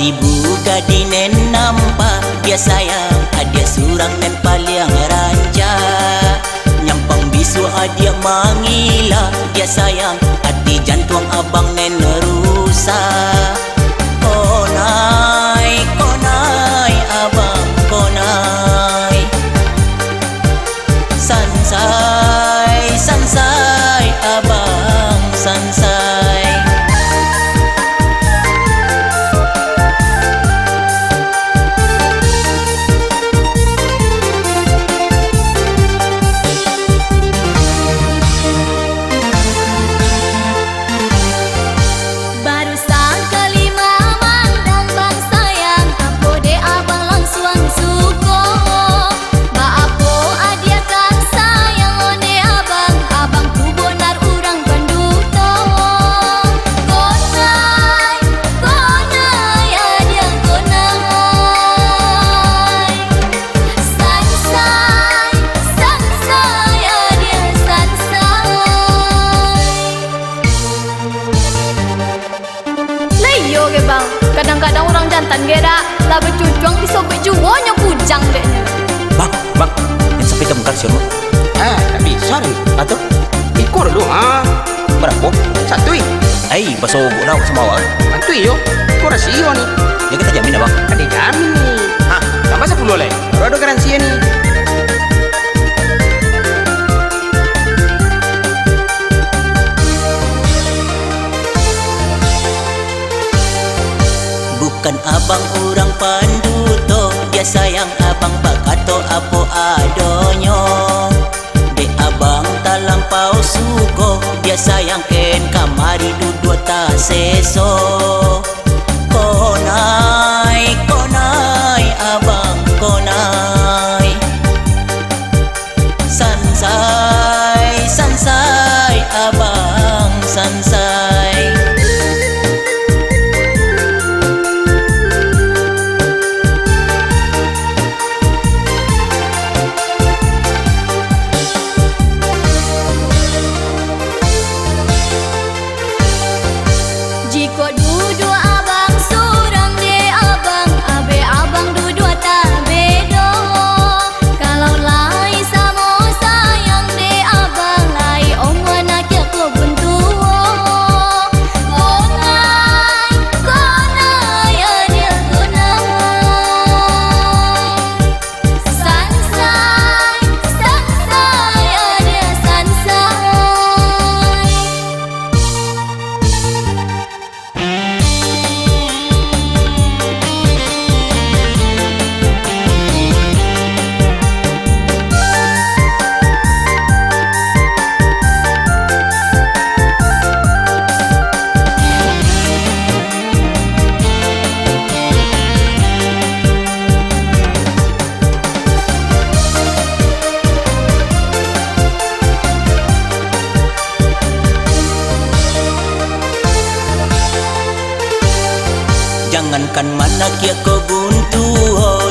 2000 gadinen nampak dia sayang, dia surang dan paling ranca. Nyampang bisu dia mangila, dia sayang, hati jantung abang nen rusak. Konai, konai abang konai, sansai, sansai abang sansai. Kadang-kadang orang jantan gerak lah bercucuang disobek juanya bujang deknya. Bang, yang sampai temukan siapa? Tak bisa ni. Atau? Ikut dulu Berapa? Satu Pasal buk dah sama awak. Bantu yo. Kau rasa iyo ni. Ya kita jamin abang. Ada jamin ni. Tambah 10 lagi. Baru ada garansi ni. Bukan abang orang panduto, dia sayang abang bakato apo adonyo. Dek abang tak lampau suko, dia sayang ken kamari duduk tak seso. Konai, konai abang konai, sansai, sansai abang sansai. Jika duduk abang surang de abang, abe abang duduk tak bedo. Kalau lai sama sayang de abang, lai omong nak aku buntuo. Konai, konai dia konai, sansai, sansai dia sansai. Jangankan mana kia kau buntu,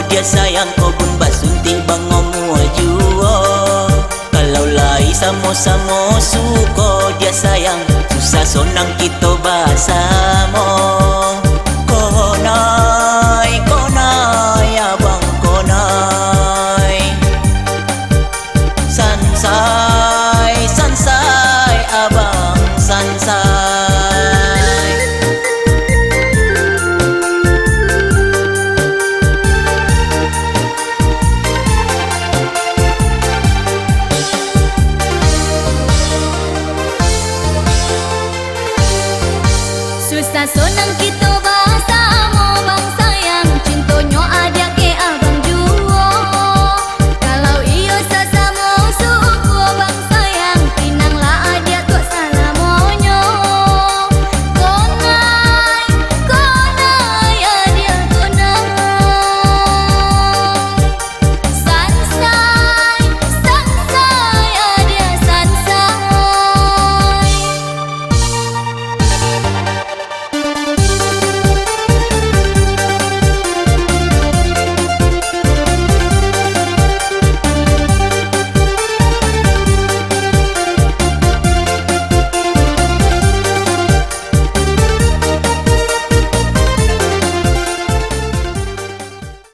dia sayang kau pun basunti bangomu juo. Kalau lai samo-samo suko, dia sayang susah sonang kita basamo. Konai, konai abang konai, sansai, sansai abang sansai. Susah sonang kita